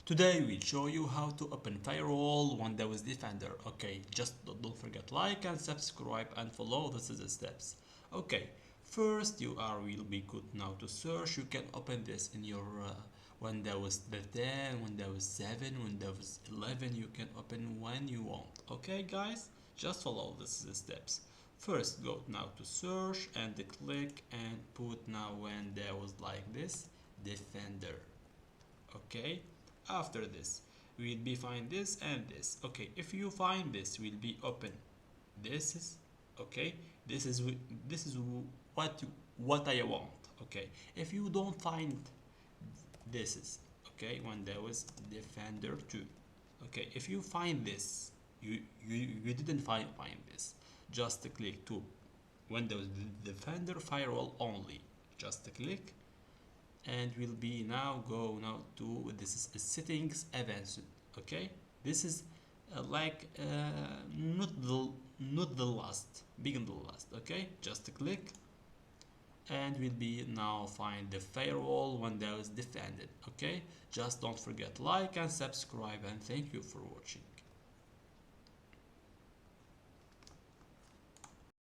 Today we'll show you how to open Firewall Windows Defender. Okay, just don't forget like and subscribe and follow the steps. Okay, first you will be good now to search. You can open this in your Windows 10, Windows 7, Windows 11. You can open when you want. Okay guys, just follow the steps. First go now to search and click and put now Windows like this Defender. Okay, after this we'll be find this and this. Okay, if you find this will be open this is okay, this is what I want. Okay, if you don't find this is okay, when there was Defender 2. Okay, if you find this, you didn't find this, just click to Windows Defender Firewall only, just click and we'll be now go now to this is settings advanced. Okay, this is not the last, begin the last. Okay, just click and we'll be now find the Firewall Windows Defended. Okay, just don't forget like and subscribe and thank you for watching.